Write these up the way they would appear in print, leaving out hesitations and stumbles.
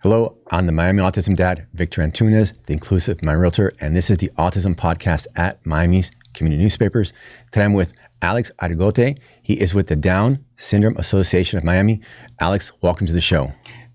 Hello, I'm the Miami Autism Dad, Victor Antunes, the inclusive Miami Realtor, and this is the Autism Podcast at Miami's community newspapers. Today I'm with Alex Argote. He is with the Down Syndrome Association of Miami. Alex, welcome to the show.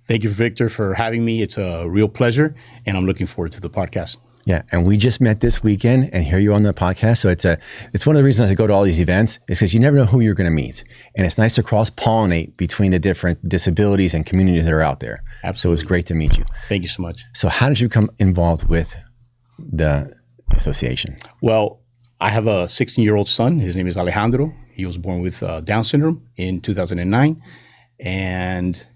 Thank you, Victor, for having me. It's a real pleasure, and I'm looking forward to the podcast. Yeah, and we just met this weekend, and here you are on the podcast. So it's one of the reasons I go to all these events is because you never know who you're going to meet, and it's nice to cross-pollinate between the different disabilities and communities that are out there. Absolutely. So it's great to meet you. Thank you so much. So how did you become involved with the association? Well, I have a 16-year-old son. His name is Alejandro. He was born with Down syndrome in 2009, and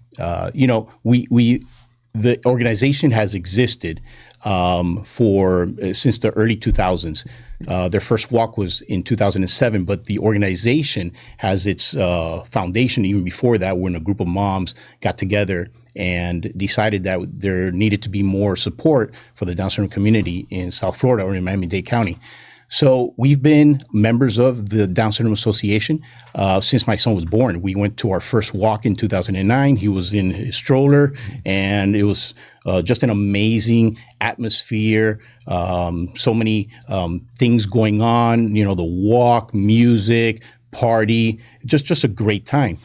the organization has existed since the early 2000s. Their first walk was in 2007, but the organization has its foundation even before that, when a group of moms got together and decided that there needed to be more support for the Down syndrome community in South Florida or in Miami-Dade County. So we've been members of the Down Syndrome Association since my son was born. We went to our first walk in 2009. He was in his stroller, and it was just an amazing atmosphere. So many things going on, the walk, music, party, just a great time.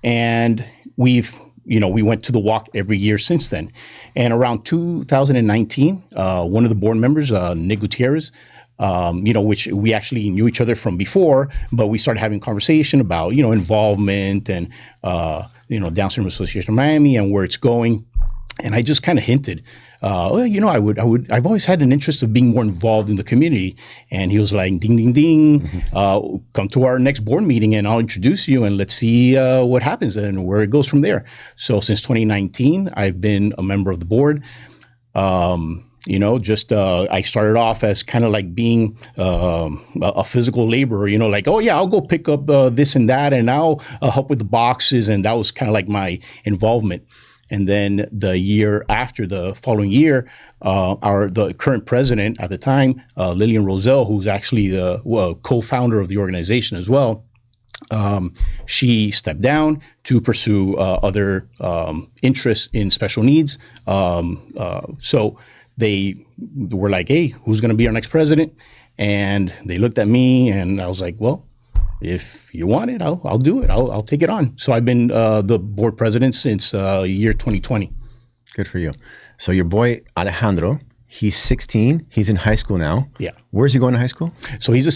And we went to the walk every year since then. And around 2019, one of the board members, Nick Gutierrez, which we actually knew each other from before, but we started having conversation about, involvement and, Down Syndrome Association of Miami and where it's going. And I just kind of hinted, I've always had an interest of being more involved in the community. And he was like, ding, ding, ding, come to our next board meeting and I'll introduce you and let's see what happens and where it goes from there. So since 2019, I've been a member of the board. I started off as kind of like being a physical laborer, I'll go pick up this and that and I'll help with the boxes. And that was kind of like my involvement. And then the following year, the current president at the time, Lillian Roselle, who's actually the co-founder of the organization as well, she stepped down to pursue other interests in special needs. So they were like, hey, who's going to be our next president? And they looked at me and I was like, well, if you want it, I'll do it. I'll take it on. So I've been the board president since year 2020. Good for you. So your boy, Alejandro, he's 16. He's in high school now. Yeah. Where's he going to high school? So he's a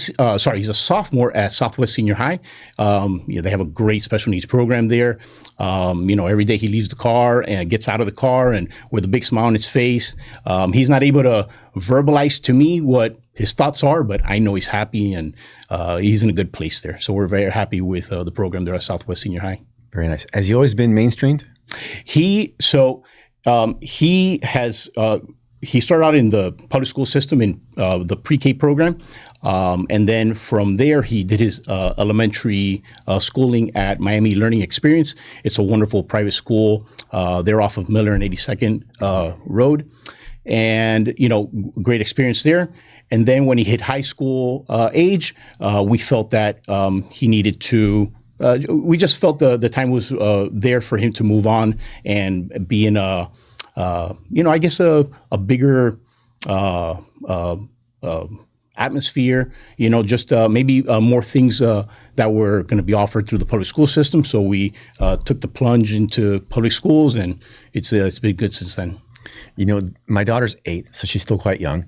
sophomore at Southwest Senior High. They have a great special needs program there. Every day he leaves the car and gets out of the car and with a big smile on his face. He's not able to verbalize to me what his thoughts are, but I know he's happy and he's in a good place there. So we're very happy with the program there at Southwest Senior High. Very nice. Has he always been mainstreamed? He started out in the public school system in the pre-K program. And then from there, he did his elementary schooling at Miami Learning Experience. It's a wonderful private school. They're off of Miller and 82nd Road. And, great experience there. And then when he hit high school age, we felt that he needed to we just felt the time was there for him to move on and be in a bigger atmosphere, maybe more things that were going to be offered through the public school system. So we took the plunge into public schools, and it's been good since then. My daughter's 8, so she's still quite young,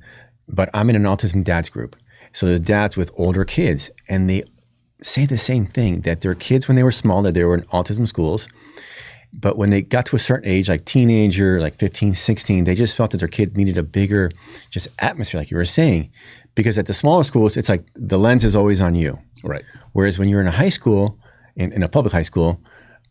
but I'm in an Autism Dads group. So there's dads with older kids, and they say the same thing, that their kids, when they were small, that they were in autism schools. But when they got to a certain age, like teenager, like 15, 16, they just felt that their kid needed a bigger just atmosphere, like you were saying. Because at the smaller schools, it's like the lens is always on you. Right. Whereas when you're in a high school, in a public high school,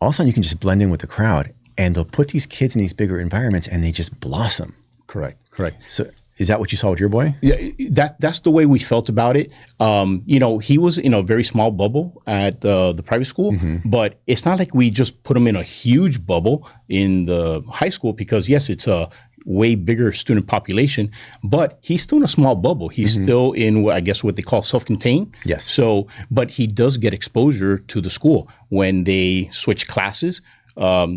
all of a sudden you can just blend in with the crowd. And they'll put these kids in these bigger environments and they just blossom. Correct. So is that what you saw with your boy? Yeah, that's the way we felt about it. He was in a very small bubble at the private school, but it's not like we just put him in a huge bubble in the high school because, yes, it's a way bigger student population, but he's still in a small bubble. He's still in, what they call self-contained. Yes. So, but he does get exposure to the school when they switch classes.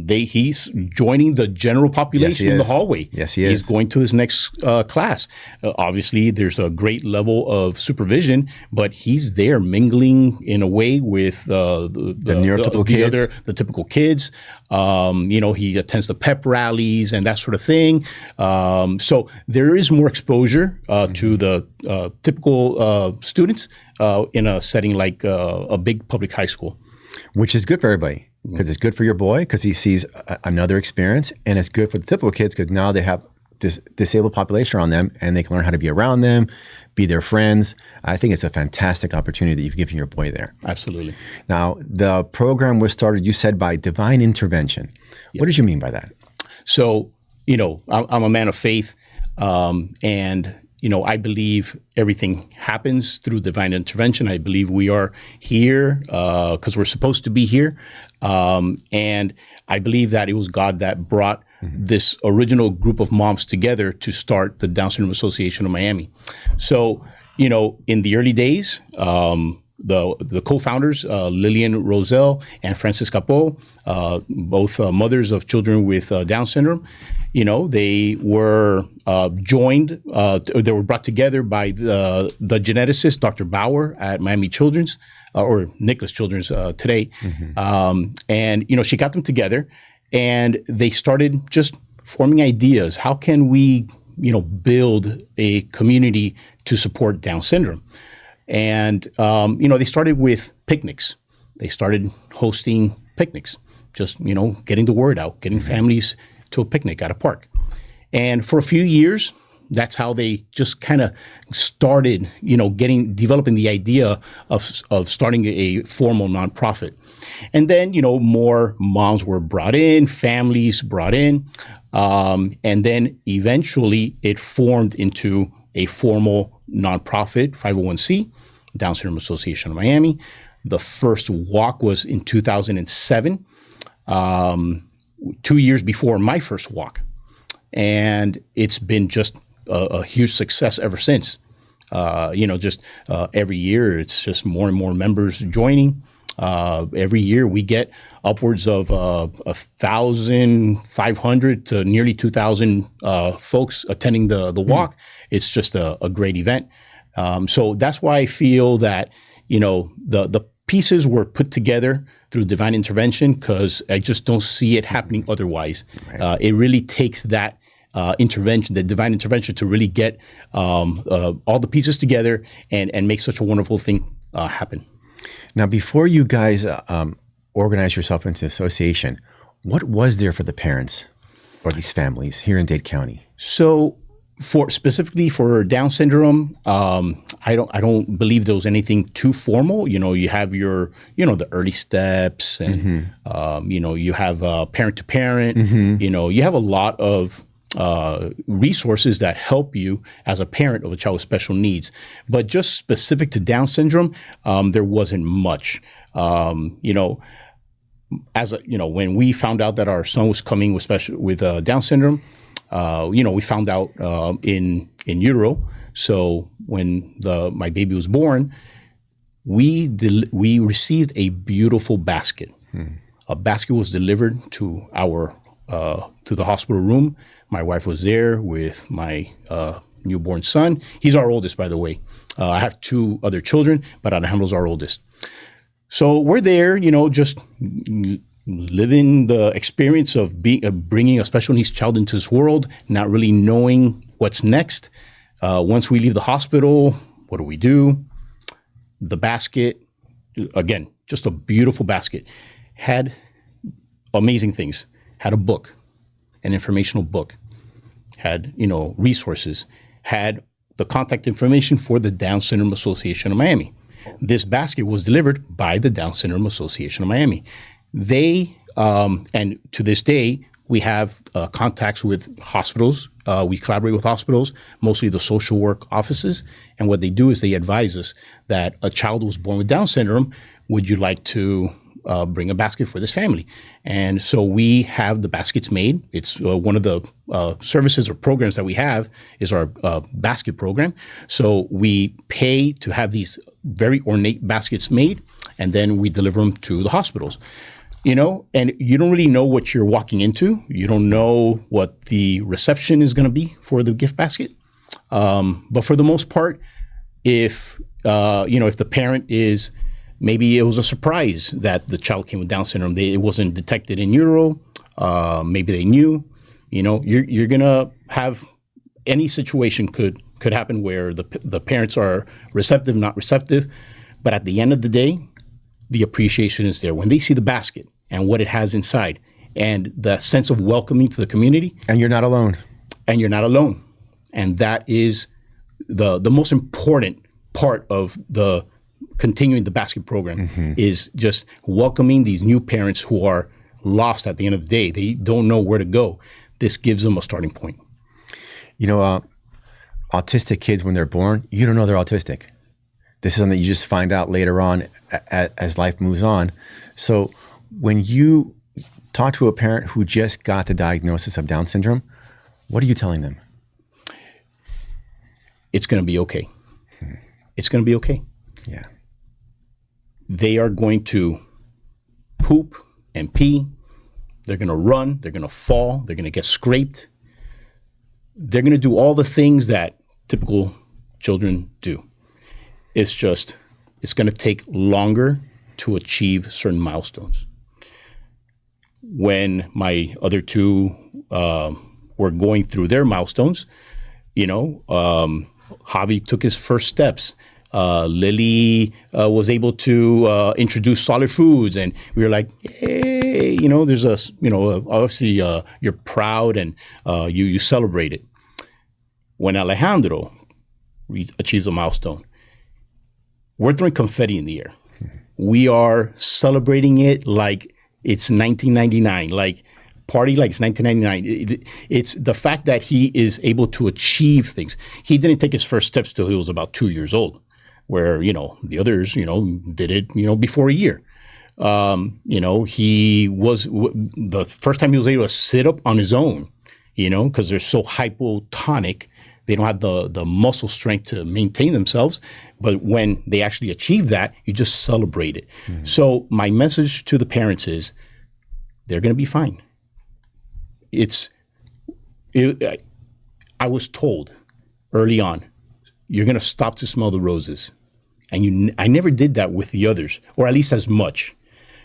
he's joining the general population in the hallway. Yes, he is. He's going to his next class. Obviously, there's a great level of supervision, but he's there mingling in a way with the neurotypical kids, the typical kids. He attends the pep rallies and that sort of thing. So there is more exposure to the typical students in a setting like a big public high school. Which is good for everybody, because it's good for your boy because he sees another experience, and it's good for the typical kids because now they have this disabled population around them and they can learn how to be around them, be their friends. I think it's a fantastic opportunity that you've given your boy there. Absolutely. Now, the program was started, you said, by divine intervention. What did you mean by that? So, I'm a man of faith, and I believe everything happens through divine intervention. I believe we are here because we're supposed to be here. And I believe that it was God that brought this original group of moms together to start the Down Syndrome Association of Miami. So, in the early days, the co-founders, Lillian Roselle and Francis Capot, both mothers of children with Down syndrome, they were joined, they were brought together by the geneticist, Dr. Bauer at Miami Children's, or Nicholas Children's today. And, she got them together and they started just forming ideas. How can we, build a community to support Down syndrome? And, they started with picnics. They started hosting picnics, just, getting the word out, getting families to a picnic at a park. And for a few years, that's how they just kind of started, developing the idea of starting a formal nonprofit. And then, more moms were brought in, families brought in, and then eventually it formed into a formal nonprofit, 501c, Down Syndrome Association of Miami. The first walk was in 2007, 2 years before my first walk. And it's been just a huge success ever since. Every year, it's just more and more members joining. Every year, we get upwards of 1,500 to nearly 2,000 folks attending the walk. It's just a great event. So that's why I feel that, the pieces were put together through divine intervention, because I just don't see it happening otherwise. Right. It really takes that intervention, the divine intervention, to really get all the pieces together and make such a wonderful thing happen. Now, before you guys organize yourself into an association, what was there for the parents or these families here in Dade County? So, specifically for Down syndrome, I don't believe there was anything too formal. You have your, the early steps, and you have parent to parent. You have a lot of resources that help you as a parent of a child with special needs. But just specific to Down syndrome, there wasn't much. When we found out that our son was coming with Down syndrome, we found out in utero. So when my baby was born, we received a beautiful basket. A basket was delivered to to the hospital room. My wife was there with my newborn son. He's our oldest, by the way. I have two other children, but Alejandro's our oldest. So we're there, just living the experience of bringing a special needs child into this world, not really knowing what's next. Once we leave the hospital, what do we do? The basket, again, just a beautiful basket, had amazing things. Had a book, an informational book, had, resources, had the contact information for the Down Syndrome Association of Miami. This basket was delivered by the Down Syndrome Association of Miami. They, and to this day, we have contacts with hospitals. We collaborate with hospitals, mostly the social work offices. And what they do is they advise us that a child was born with Down syndrome. Would you like to bring a basket for this family? And so we have the baskets made. It's one of the services or programs that we have is our basket program. So we pay to have these very ornate baskets made, and then we deliver them to the hospitals. and you don't really know what you're walking into. You don't know what the reception is going to be for the gift basket. But for the most part, if the parent is, maybe it was a surprise that the child came with Down syndrome. It wasn't detected in utero. Maybe they knew. You're gonna have any situation could happen where the parents are receptive, not receptive. But at the end of the day, the appreciation is there when they see the basket and what it has inside, and the sense of welcoming to the community. And you're not alone. And that is the most important part of the continuing the basket program, is just welcoming these new parents who are lost at the end of the day. They don't know where to go. This gives them a starting point. Autistic kids, when they're born, you don't know they're autistic. This is something you just find out later on as life moves on. So when you talk to a parent who just got the diagnosis of Down syndrome, what are you telling them? It's going to be okay. It's going to be okay. Yeah. They are going to poop and pee. They're going to run. They're going to fall. They're going to get scraped. They're going to do all the things that typical children do. It's going to take longer to achieve certain milestones. When my other two were going through their milestones, Javi took his first steps. Lily was able to introduce solid foods, and we were like, hey, there's obviously you're proud and you celebrate it. When Alejandro achieves a milestone, we're throwing confetti in the air. We are celebrating it like it's 1999, like party like it's 1999. It's the fact that he is able to achieve things. He didn't take his first steps till he was about 2 years old, where, the others, did it, before a year. He was, the first time he was able to sit up on his own, because they're so hypotonic, they don't have the muscle strength to maintain themselves. But when they actually achieve that, you just celebrate it. Mm-hmm. So my message to the parents is, they're going to be fine. I was told early on, you're going to stop to smell the roses. And I never did that with the others, or at least as much.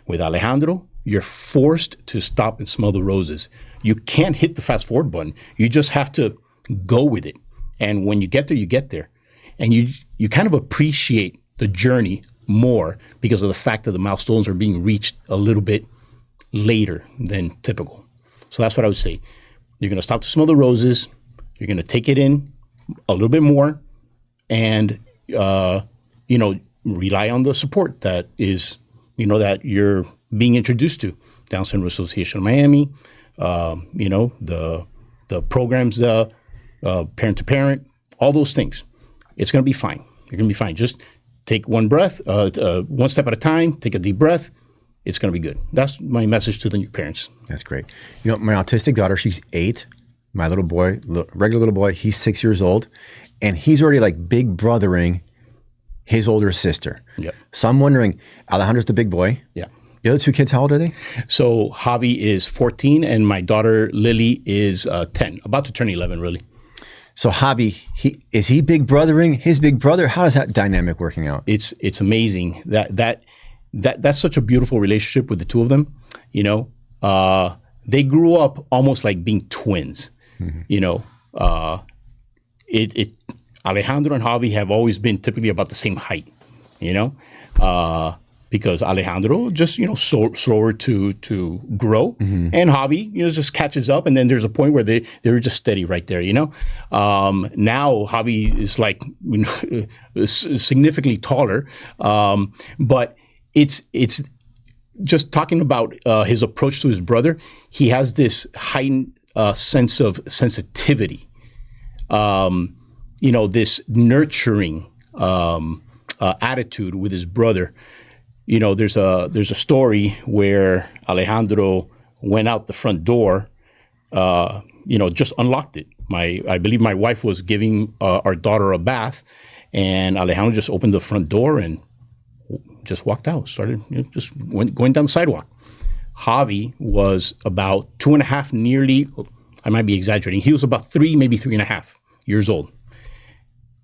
With Alejandro, you're forced to stop and smell the roses. You can't hit the fast forward button. You just have to go with it. And when you get there, you get there. And you kind of appreciate the journey more because of the fact that the milestones are being reached a little bit later than typical. So that's what I would say. You're going to stop to smell the roses. You're going to take it in a little bit more, and rely on the support that is, that you're being introduced to. Down Syndrome Association of Miami, the programs, parent to parent, all those things. It's going to be fine. You're going to be fine. Just take one breath, one step at a time. Take a deep breath. It's going to be good. That's my message to the new parents. That's great. My autistic daughter, she's 8. My little boy, regular little boy, he's 6 years old, and he's already like big brothering his older sister. Yep. So I'm wondering, Alejandro's the big boy. Yeah. The other two kids, how old are they? So Javi is 14, and my daughter Lily is 10, about to turn 11, really. So Javi, is he big brothering his big brother? How is that dynamic working out? It's amazing that's such a beautiful relationship with the two of them. They grew up almost like being twins. Mm-hmm. Alejandro and Javi have always been typically about the same height. Because Alejandro just slower to grow, mm-hmm. and Javi just catches up, and then there's a point where they're just steady right there. Now Javi is like significantly taller, but it's just talking about his approach to his brother. He has this heightened sense of sensitivity, this nurturing attitude with his brother. There's a story where Alejandro went out the front door, just unlocked it. I believe my wife was giving our daughter a bath, and Alejandro just opened the front door and just walked out. Started going down the sidewalk. Javi was about 2.5, nearly, I might be exaggerating. He was about 3, maybe 3.5 years old.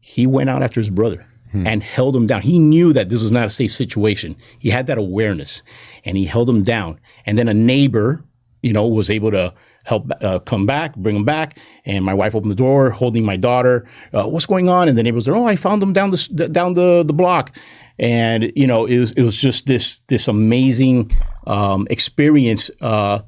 He went out after his brother and held him down. He knew that this was not a safe situation. He had that awareness, and he held him down. And then a neighbor, was able to help come back, bring him back. And my wife opened the door, holding my daughter. What's going on? And the neighbor was there. Oh, I found him down the block. And it was just this amazing experience,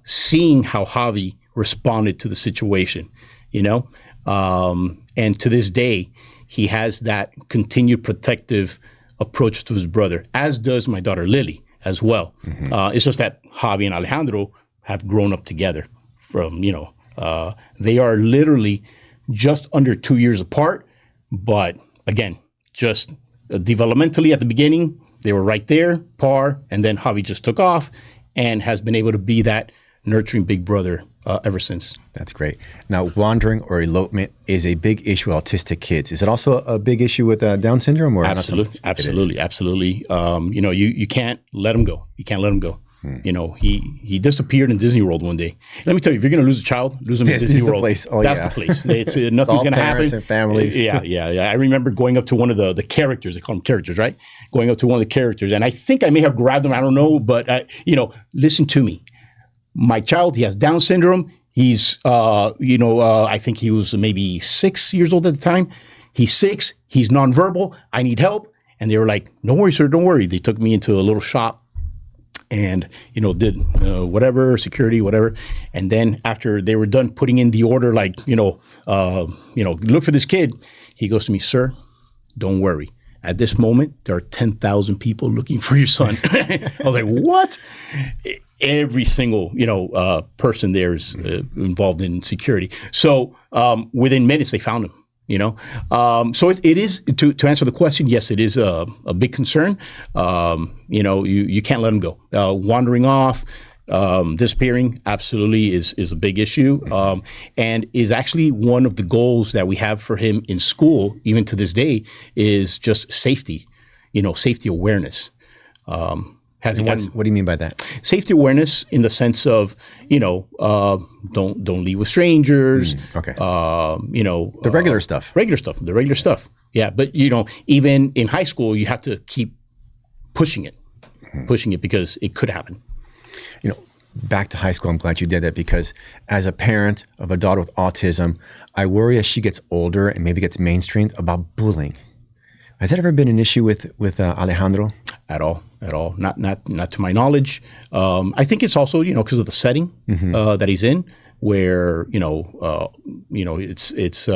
seeing how Javi responded to the situation. And to this day, he has that continued protective approach to his brother, as does my daughter Lily as well. It's just that Javi and Alejandro have grown up together. They are literally just under 2 years apart, but again, just developmentally at the beginning, they were right there, par, and then Javi just took off and has been able to be that nurturing big brother ever since. That's great. Now, wandering or elopement is a big issue with autistic kids. Is it also a big issue with Down syndrome? Or Absolutely. You can't let him go. You can't let him go. He disappeared in Disney World one day. Let me tell you, if you're going to lose a child, lose him in Disney World. Place. Oh, that's the place. Nothing's going to happen. And families. Yeah. I remember going up to one of the characters. They call them characters, right? Going up to one of the characters, and I think I may have grabbed him. I don't know, but listen to me. My child, he has Down syndrome. He's, I think he was maybe 6 years old at the time. He's 6. He's nonverbal. I need help. And they were like, "Don't worry, sir. Don't worry." They took me into a little shop. And, did whatever, security, whatever. And then after they were done putting in the order, look for this kid, he goes to me, "Sir, don't worry. At this moment, there are 10,000 people looking for your son." I was like, "What?" Every single, person there is involved in security. So within minutes, they found him. So it is, to answer the question, yes, it is a big concern. You can't let them go. Wandering off, disappearing, absolutely is a big issue, and is actually one of the goals that we have for him in school, even to this day, is just safety, safety awareness. What do you mean by that? Safety awareness in the sense of, don't leave with strangers. Okay. The regular stuff. The regular stuff. Yeah. But, even in high school, you have to keep pushing it because it could happen. Back to high school, I'm glad you did that, because as a parent of a daughter with autism, I worry as she gets older and maybe gets mainstreamed about bullying. Has that ever been an issue with Alejandro? At all. Not to my knowledge. I think it's also, because of the setting that he's in, where it's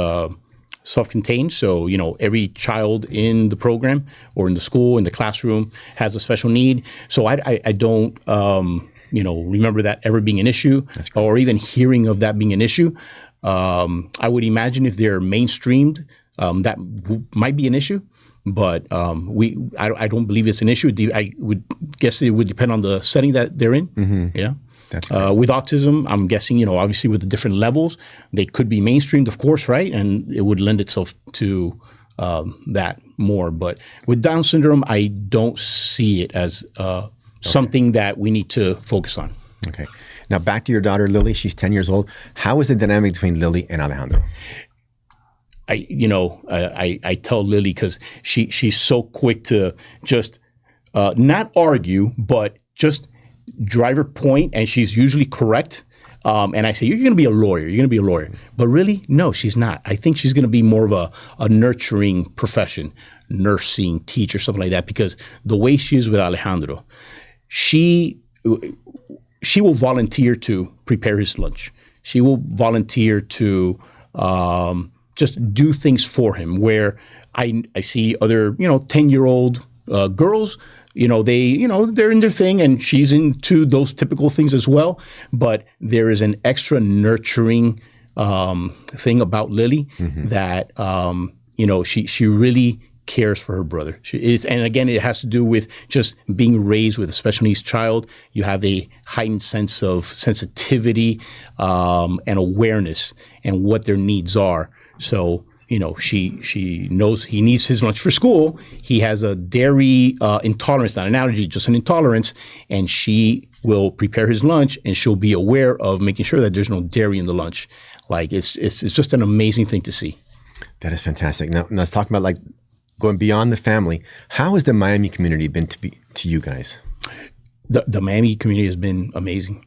self-contained. So every child in the program or in the school, in the classroom, has a special need. So I don't remember that ever being an issue, or even hearing of that being an issue. I would imagine if they're mainstreamed, that might be an issue. But I don't believe it's an issue. I would guess it would depend on the setting that they're in. Mm-hmm. Yeah. That's great. With autism, I'm guessing, obviously with the different levels, they could be mainstreamed, of course, right? And it would lend itself to that more. But with Down syndrome, I don't see it as something that we need to focus on. Okay. Now back to your daughter, Lily. She's 10 years old. How is the dynamic between Lily and Alejandro? I tell Lily, because she's so quick to just not argue, but just drive her point, and she's usually correct. And I say, "You're going to be a lawyer. You're going to be a lawyer." But really, no, she's not. I think she's going to be more of a nurturing profession, nursing, teacher, something like that, because the way she is with Alejandro, she will volunteer to prepare his lunch. She will volunteer to just do things for him, where I see other, 10-year-old girls, they're in their thing, and she's into those typical things as well. But there is an extra nurturing thing about Lily that, she really cares for her brother. She is, and again, it has to do with just being raised with a special needs child. You have a heightened sense of sensitivity and awareness and what their needs are. So she knows he needs his lunch for school. He has a dairy intolerance, not an allergy, just an intolerance, and she will prepare his lunch, and she'll be aware of making sure that there's no dairy in the lunch. Like it's just an amazing thing to see. That is fantastic. Now let's talk about like going beyond the family. How has the Miami community been to you guys? The Miami community has been amazing.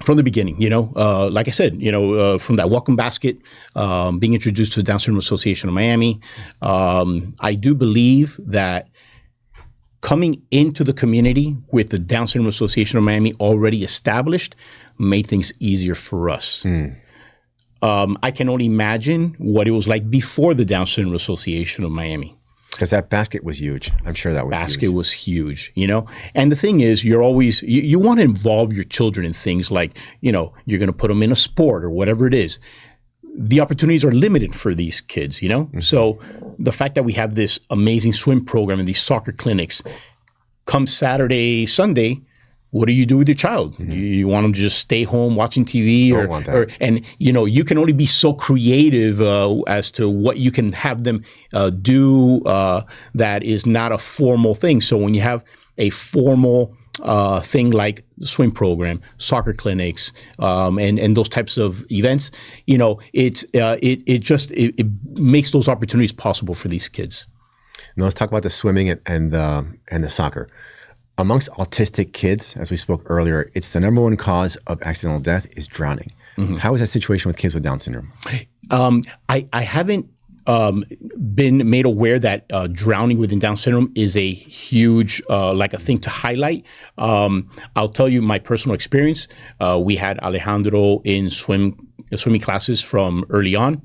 From the beginning, like I said, from that welcome basket, being introduced to the Down Syndrome Association of Miami, I do believe that coming into the community with the Down Syndrome Association of Miami already established made things easier for us. I can only imagine what it was like before the Down Syndrome Association of Miami. Because that basket was huge. I'm sure that was basket was huge, And the thing is, you're always, you want to involve your children in things like, you're going to put them in a sport or whatever it is. The opportunities are limited for these kids, So the fact that we have this amazing swim program and these soccer clinics, come Saturday, Sunday, what do you do with your child? You want them to just stay home watching TV, and you can only be so creative as to what you can have them do that is not a formal thing. So when you have a formal thing like the swim program, soccer clinics, and those types of events, it makes those opportunities possible for these kids. Now let's talk about the swimming and the soccer. Amongst autistic kids, as we spoke earlier, it's the number one cause of accidental death is drowning. How is that situation with kids with Down syndrome? I haven't been made aware that drowning within Down syndrome is a huge, like a thing to highlight. I'll tell you my personal experience. We had Alejandro in swimming classes from early on.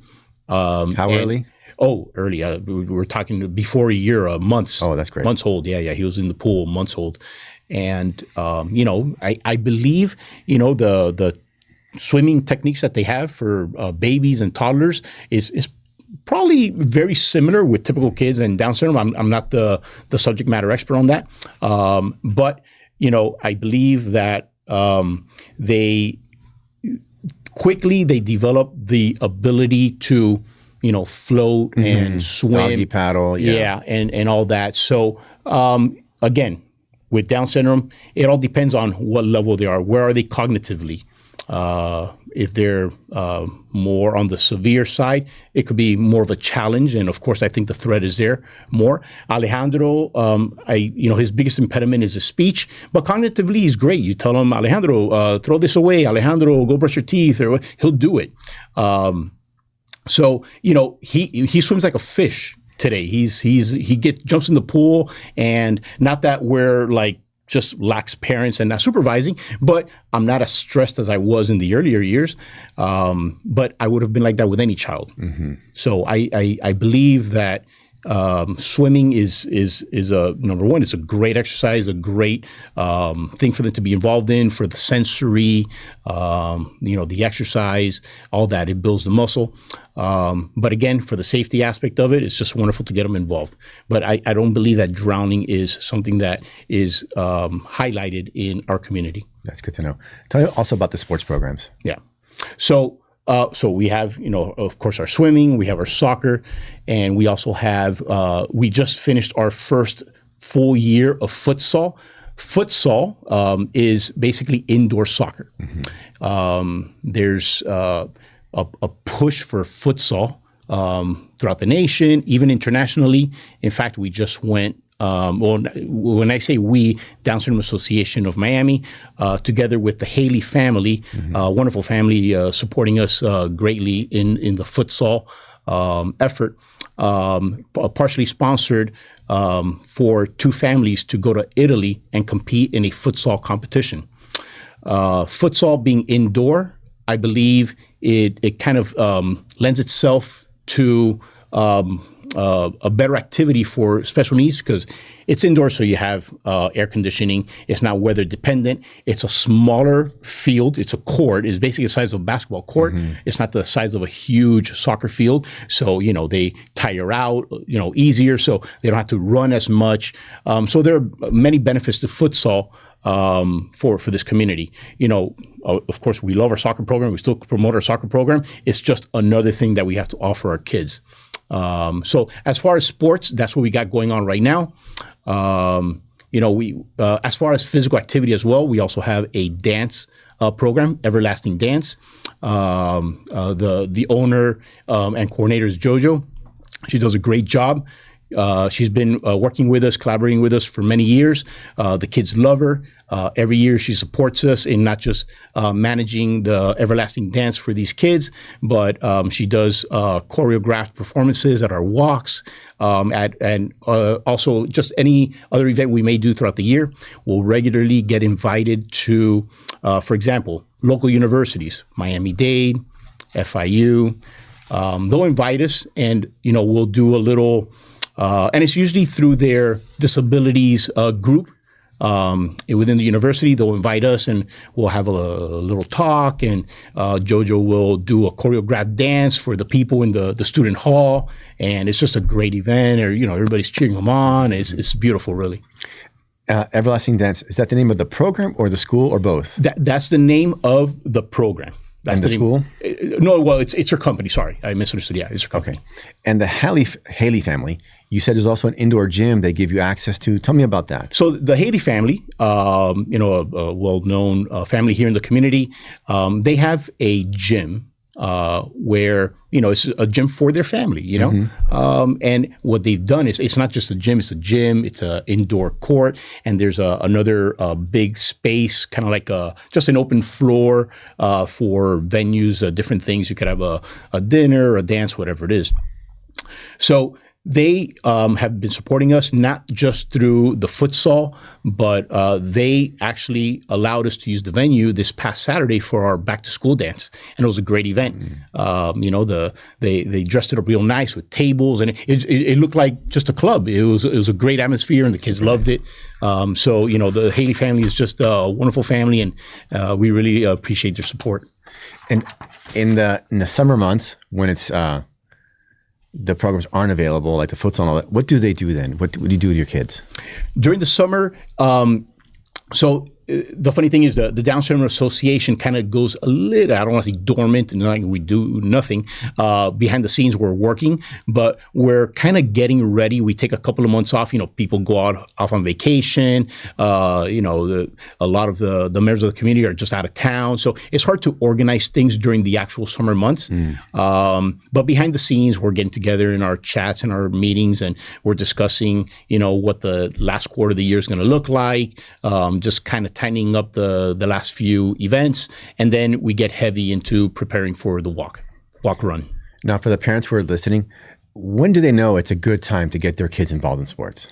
How early? Oh, early. We were talking before a year, months. Oh, that's great. Months old. Yeah. He was in the pool, months old. And, I believe, the swimming techniques that they have for babies and toddlers is probably very similar with typical kids and Down syndrome. I'm not the subject matter expert on that. But, I believe that they develop the ability to float and swim. Doggy paddle. Yeah, and all that. So, again, with Down syndrome, it all depends on what level they are. Where are they cognitively? If they're more on the severe side, it could be more of a challenge. And, of course, I think the threat is there more. Alejandro, his biggest impediment is his speech. But cognitively, he's great. You tell him, Alejandro, throw this away. Alejandro, go brush your teeth. Or he'll do it. So, he swims like a fish today. He jumps in the pool, and not that we're like just lax parents and not supervising, but I'm not as stressed as I was in the earlier years. But I would have been like that with any child. So I believe that swimming is a number one. It's a great exercise, a great thing for them to be involved in for the sensory, the exercise, all that. It builds the muscle. But again, for the safety aspect of it, it's just wonderful to get them involved. But I don't believe that drowning is something that is highlighted in our community. That's good to know. Tell me also about the sports programs. Yeah. So we have, of course, our swimming, we have our soccer, and we also have, we just finished our first full year of futsal. Futsal is basically indoor soccer. There's a push for futsal throughout the nation, even internationally. In fact, we just went, when I say we, Down Syndrome Association of Miami, together with the Haley family, wonderful family supporting us greatly in the futsal effort, partially sponsored for two families to go to Italy and compete in a futsal competition. Futsal being indoor, I believe it kind of lends itself to a better activity for special needs because it's indoor, so you have air conditioning. It's not weather dependent. It's a smaller field. It's a court. It's basically the size of a basketball court. It's not the size of a huge soccer field. So, they tire out, easier, so they don't have to run as much. So there are many benefits to futsal for this community. Of course, we love our soccer program. We still promote our soccer program. It's just another thing that we have to offer our kids. So as far as sports, that's what we got going on right now. We as far as physical activity as well, we also have a dance program, Everlasting Dance. The owner and coordinator is JoJo. She does a great job. She's been working with us, collaborating with us for many years. The kids love her. Every year she supports us in not just managing the Everlasting Dance for these kids, but she does choreographed performances at our walks, and also just any other event we may do throughout the year. We'll regularly get invited to, for example, local universities, Miami-Dade, FIU. They'll invite us, and we'll do a little. And it's usually through their disabilities group within the university. They'll invite us, and we'll have a little talk. And JoJo will do a choreographed dance for the people in the student hall, and it's just a great event. Or everybody's cheering them on. It's beautiful, really. Everlasting Dance, is that the name of the program or the school or both? That's the name of the program. That's and the school? No, well, it's her company. Sorry, I misunderstood. Yeah, it's her company. Okay. And the Haley family, you said there's also an indoor gym they give you access to. Tell me about that. So the Haley family, a well-known family here in the community, they have a gym where it's a gym for their family. And what they've done is it's not just a gym; it's an indoor court, and there's another big space, kind of like just an open floor for venues, different things. You could have a dinner, a dance, whatever it is. So they have been supporting us not just through the futsal, but they actually allowed us to use the venue this past Saturday for our back to school dance, and it was a great event. They dressed it up real nice with tables, and it looked like just a club. It was a great atmosphere, and the kids loved it. So the Haley family is just a wonderful family, and we really appreciate their support. And in the summer months when it's the programs aren't available, like the futsal and all that, what do they do then? What do you do with your kids? During the summer, the funny thing is the Down Syndrome Association kind of goes a little, I don't want to say dormant, and like we do nothing. Behind the scenes, we're working, but we're kind of getting ready. We take a couple of months off. People go off on vacation. A lot of the members of the community are just out of town. So it's hard to organize things during the actual summer months. But behind the scenes, we're getting together in our chats and our meetings, and we're discussing, what the last quarter of the year is going to look like, just kind of tightening up the last few events, and then we get heavy into preparing for the walk run. Now, for the parents who are listening, when do they know it's a good time to get their kids involved in sports?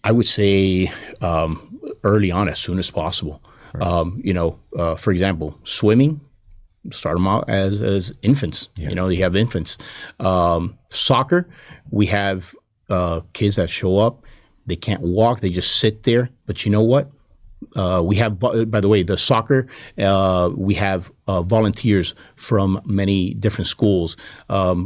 I would say early on, as soon as possible. Right. For example, swimming, start them out as infants. Yeah. You have infants. Soccer, we have kids that show up. They can't walk. They just sit there. But you know what? We have, by the way, the soccer, we have volunteers from many different schools.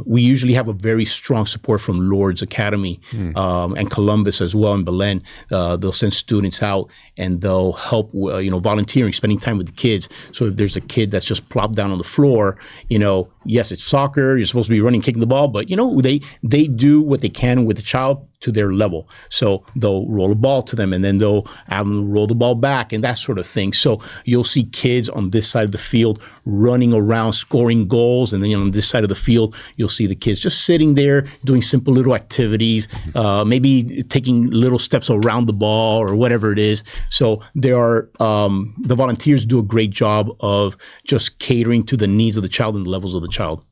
We usually have a very strong support from Lourdes Academy and Columbus as well, in Belen. They'll send students out, and they'll help, volunteering, spending time with the kids. So if there's a kid that's just plopped down on the floor, yes, it's soccer. You're supposed to be running, kicking the ball, but they do what they can with the child to their level. So they'll roll a ball to them, and then they'll have them roll the ball back, and that sort of thing. So you'll see kids on this side of the field running around, scoring goals, and then on this side of the field, you'll see the kids just sitting there doing simple little activities, maybe taking little steps around the ball or whatever it is. So there are the volunteers do a great job of just catering to the needs of the child and the levels of the child.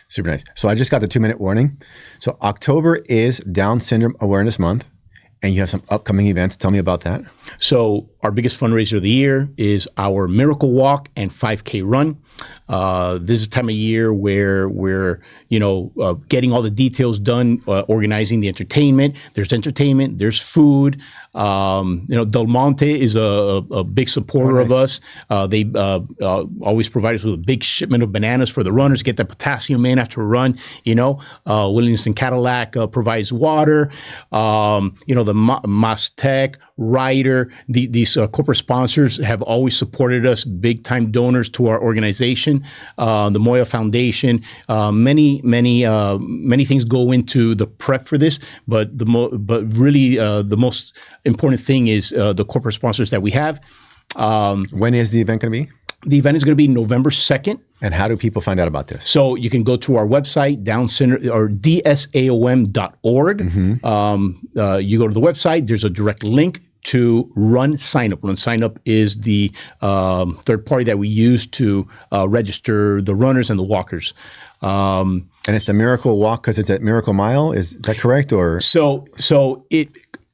Super nice. So I just got the 2-minute warning. So October is Down Syndrome Awareness Month, and you have some upcoming events. Tell me about that. So our biggest fundraiser of the year is our Miracle Walk and 5K Run. This is the time of year where we're, getting all the details done, organizing the entertainment. There's entertainment, there's food. Del Monte is a big supporter of us. They always provide us with a big shipment of bananas for the runners, get that potassium in after a run. Williamson Cadillac provides water. The Mastec, Ryder, these corporate sponsors have always supported us, big time donors to our organization, the Moya Foundation. Many things go into the prep for this, but really the most important thing is the corporate sponsors that we have. When is the event going to be? The event is going to be November 2nd. And how do people find out about this? So you can go to our website, dsaom.org. You go to the website. There's a direct link to Run Sign Up. Run Sign Up is the third party that we use to register the runners and the walkers. And it's the Miracle Walk because it's at Miracle Mile. Is that correct? Or so it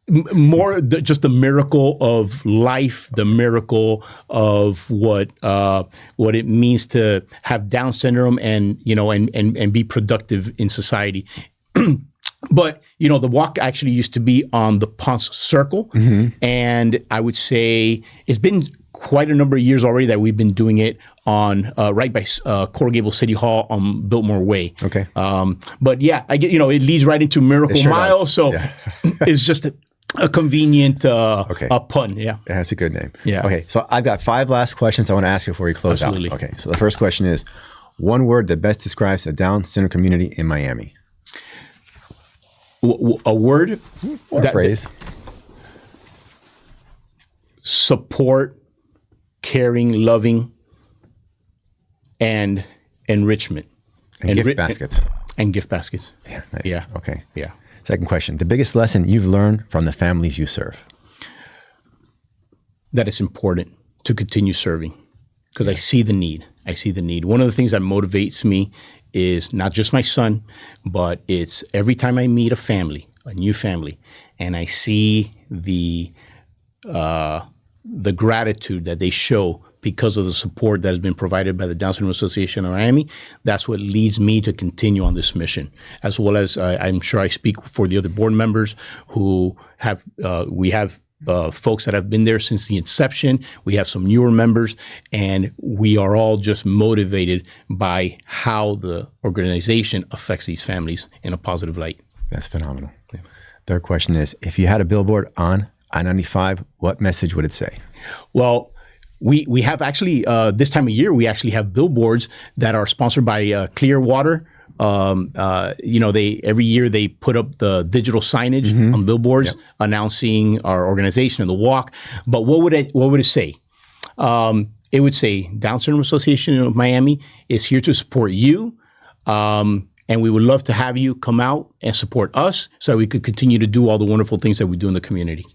more just the miracle of life, the miracle of what it means to have Down syndrome and be productive in society. But the walk actually used to be on the Ponce Circle, and I would say it's been quite a number of years already that we've been doing it on right by Coral Gables City Hall on Biltmore Way. Okay. But yeah, I get it leads right into Miracle Mile, does. So it's just a convenient a pun. Yeah, that's a good name. Yeah. Okay, so I've got 5 last questions I want to ask you before we close out. Okay, so the first question is, one word that best describes the Down syndrome community in Miami. A word or a phrase. Support, caring, loving, and enrichment. And gift baskets. And gift baskets. Yeah, nice. Yeah. Okay. Yeah. Second question. The biggest lesson you've learned from the families you serve? That it's important to continue serving because I see the need. One of the things that motivates me is not just my son, but it's every time I meet a new family, and I see the gratitude that they show because of the support that has been provided by the Down Syndrome Association of Miami. That's what leads me to continue on this mission, as well as I'm sure I speak for the other board members who have, we have folks that have been there since the inception. We have some newer members, and we are all just motivated by how the organization affects these families in a positive light. That's phenomenal. Yeah. Third question is, if you had a billboard on I-95, what message would it say? Well, we have actually, this time of year, we actually have billboards that are sponsored by Clearwater. Every year they put up the digital signage on billboards announcing our organization and the walk. But what would it say? It would say Down Syndrome Association of Miami is here to support you. And we would love to have you come out and support us so that we could continue to do all the wonderful things that we do in the community.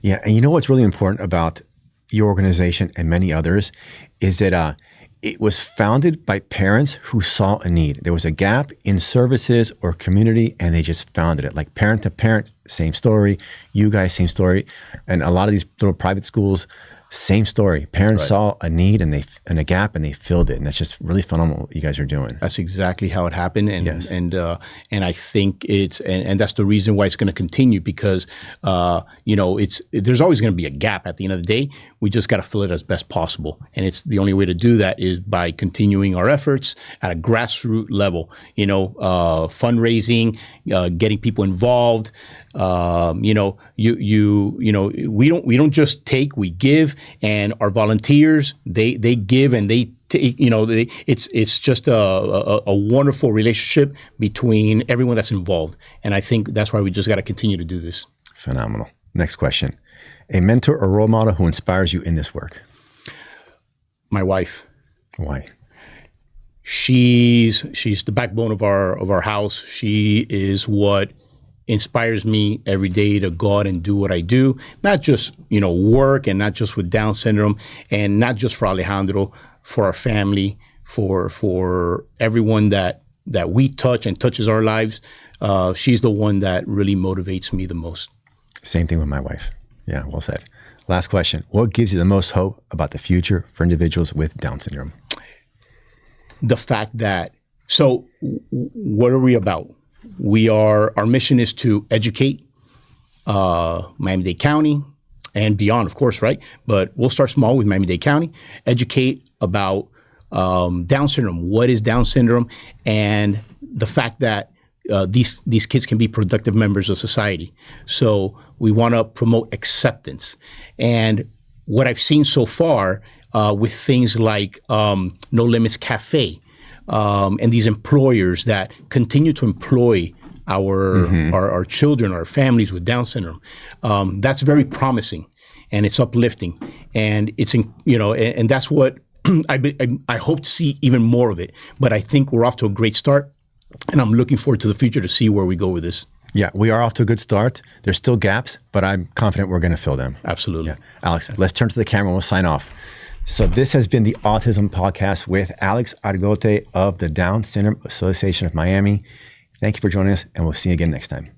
Yeah. And you know what's really important about your organization and many others is that it was founded by parents who saw a need. There was a gap in services or community, and they just founded it. Like parent to parent, same story. You guys, same story. And a lot of these little private schools, same story. Parents saw a need and a gap, and they filled it. And that's just really phenomenal what you guys are doing. That's exactly how it happened. And and I think and that's the reason why it's going to continue, because there's always going to be a gap at the end of the day. We just got to fill it as best possible. And it's the only way to do that is by continuing our efforts at a grassroots level, fundraising, getting people involved. We don't just take, we give, and our volunteers, they give and they take, it's just a wonderful relationship between everyone that's involved. And I think that's why we just got to continue to do this. Phenomenal. Next question. A mentor or role model who inspires you in this work? My wife. Why? She's the backbone of our house. She is what inspires me every day to go out and do what I do, not just, work, and not just with Down syndrome, and not just for Alejandro, for our family, for everyone that we touch and touches our lives. She's the one that really motivates me the most. Same thing with my wife. Yeah, well said. Last question. What gives you the most hope about the future for individuals with Down syndrome? The fact that, what are we about? Our mission is to educate Miami-Dade County and beyond, of course, right? But we'll start small with Miami-Dade County, educate about Down syndrome. What is Down syndrome? And the fact that these kids can be productive members of society. So we want to promote acceptance. And what I've seen so far with things like No Limits Cafe and these employers that continue to employ our children, our families with Down syndrome, that's very promising, and it's uplifting, and and that's what I hope to see even more of it. But I think we're off to a great start, and I'm looking forward to the future to see where we go with this. Yeah, we are off to a good start. There's still gaps, but I'm confident we're going to fill them. Absolutely. Yeah. Alex, let's turn to the camera and we'll sign off. So this has been the Autism Podcast with Alex Argote of the Down Syndrome Association of Miami. Thank you for joining us, and we'll see you again next time.